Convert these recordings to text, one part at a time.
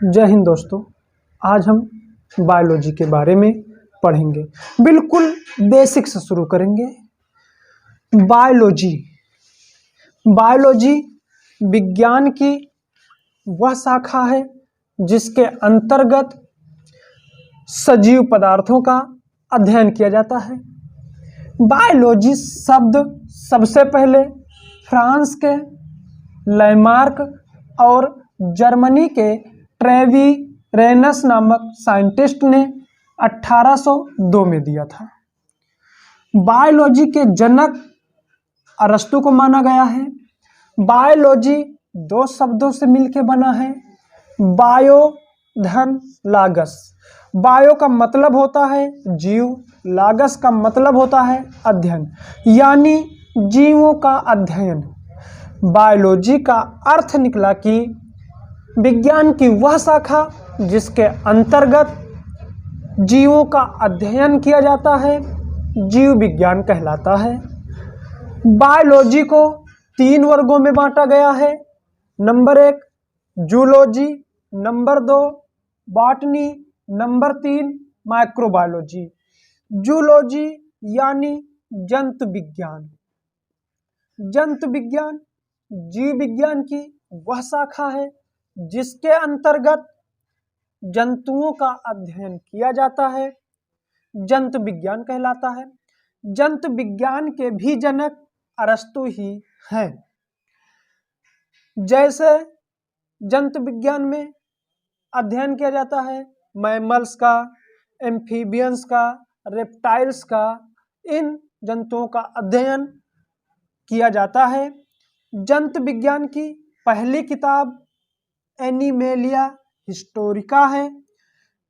जय हिंद दोस्तों। आज हम बायोलॉजी के बारे में पढ़ेंगे। बिल्कुल बेसिक से शुरू करेंगे। बायोलॉजी बायोलॉजी विज्ञान की वह शाखा है जिसके अंतर्गत सजीव पदार्थों का अध्ययन किया जाता है। बायोलॉजी शब्द सबसे पहले फ्रांस के लैमार्क और जर्मनी के ट्रेविरेनस नामक साइंटिस्ट ने 1802 में दिया था। बायोलॉजी के जनक अरस्तु को माना गया है। बायोलॉजी दो शब्दों से मिलकर बना है, बायो धन लागस। बायो का मतलब होता है जीव, लागस का मतलब होता है अध्ययन, यानी जीवों का अध्ययन। बायोलॉजी का अर्थ निकला कि विज्ञान की वह शाखा जिसके अंतर्गत जीवों का अध्ययन किया जाता है, जीव विज्ञान कहलाता है। बायोलॉजी को 3 वर्गों में बांटा गया है। Number 1 zoology, number 2 botany, number 3 microbiology. Zoology यानी जंतु विज्ञान। जंतु विज्ञान जीव विज्ञान की वह शाखा है जिसके अंतर्गत जंतुओं का अध्ययन किया जाता है, जंतु विज्ञान कहलाता है। जंतु विज्ञान के भी जनक अरस्तु ही हैं। जैसे जंतु विज्ञान में अध्ययन किया जाता है मैमल्स का, एम्फीबियंस का, रेप्टाइल्स का, इन जंतुओं का अध्ययन किया जाता है। जंतु विज्ञान की पहली किताब एनिमेलिया हिस्टोरिका है,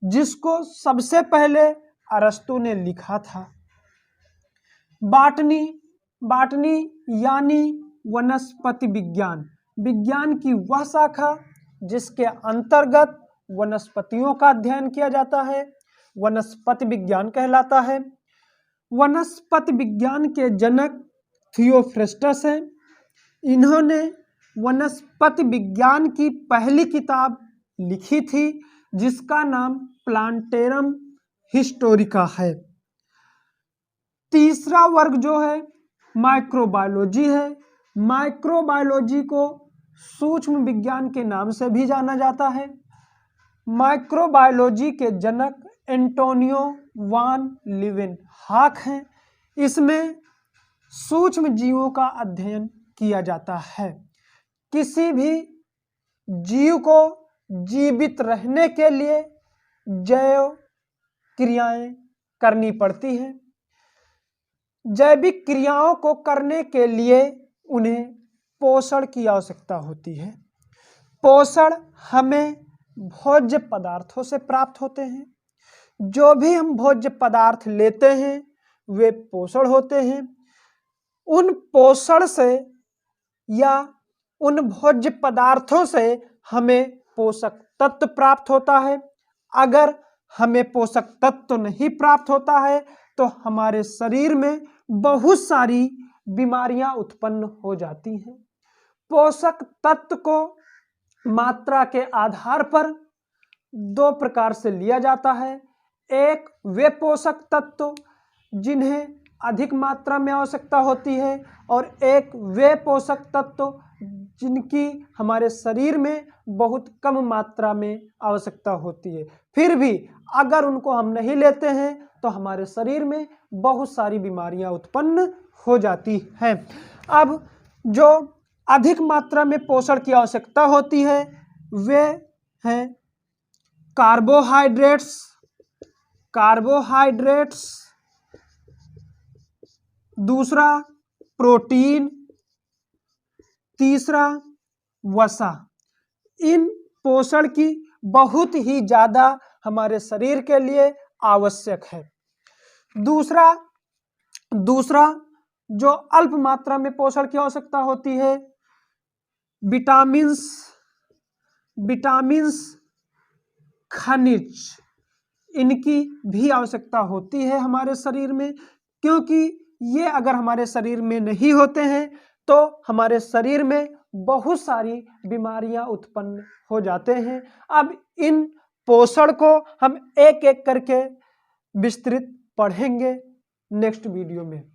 जिसको सबसे पहले अरस्तु ने लिखा था। बॉटनी यानी वनस्पति विज्ञान, विज्ञान की वह शाखा जिसके अंतर्गत वनस्पतियों का अध्ययन किया जाता है, वनस्पति विज्ञान कहलाता है। वनस्पति विज्ञान के जनक थियोफ्रेस्टस हैं। इन्होंने वनस्पति विज्ञान की पहली किताब लिखी थी जिसका नाम प्लांटेरम हिस्टोरिका है। तीसरा वर्ग जो है माइक्रोबायोलॉजी है। माइक्रोबायोलॉजी को सूक्ष्म विज्ञान के नाम से भी जाना जाता है। माइक्रोबायोलॉजी के जनक एंटोनियो वान लीवेनहॉक हैं। इसमें सूक्ष्म जीवों का अध्ययन किया जाता है। किसी भी जीव को जीवित रहने के लिए जैव क्रियाएं करनी पड़ती हैं। जैविक क्रियाओं को करने के लिए उन्हें पोषण की आवश्यकता होती है। पोषण हमें भोज्य पदार्थों से प्राप्त होते हैं। जो भी हम भोज्य पदार्थ लेते हैं वे पोषण होते हैं। उन पोषण से या उन भोज्य पदार्थों से हमें पोषक तत्व प्राप्त होता है। अगर हमें पोषक तत्व नहीं प्राप्त होता है तो हमारे शरीर में बहुत सारी बीमारियां उत्पन्न हो जाती हैं। पोषक तत्व को मात्रा के आधार पर 2 प्रकार से लिया जाता है। एक वे पोषक तत्व जिन्हें अधिक मात्रा में आवश्यकता होती है, और एक वे पोषक तत्व जिनकी हमारे शरीर में बहुत कम मात्रा में आवश्यकता होती है। फिर भी अगर उनको हम नहीं लेते हैं तो हमारे शरीर में बहुत सारी बीमारियां उत्पन्न हो जाती हैं। अब जो अधिक मात्रा में पोषण की आवश्यकता होती है वे हैं कार्बोहाइड्रेट्स, दूसरा प्रोटीन, तीसरा वसा। इन पोषण की बहुत ही ज़्यादा हमारे शरीर के लिए आवश्यक है। दूसरा जो अल्प मात्रा में पोषण की आवश्यकता होती है विटामिन्स, खनिज, इनकी भी आवश्यकता होती है हमारे शरीर में, क्योंकि ये अगर हमारे शरीर में नहीं होते हैं तो हमारे शरीर में बहुत सारी बीमारियां उत्पन्न हो जाते हैं। अब इन पोषण को हम एक एक करके विस्तृत पढ़ेंगे नेक्स्ट वीडियो में।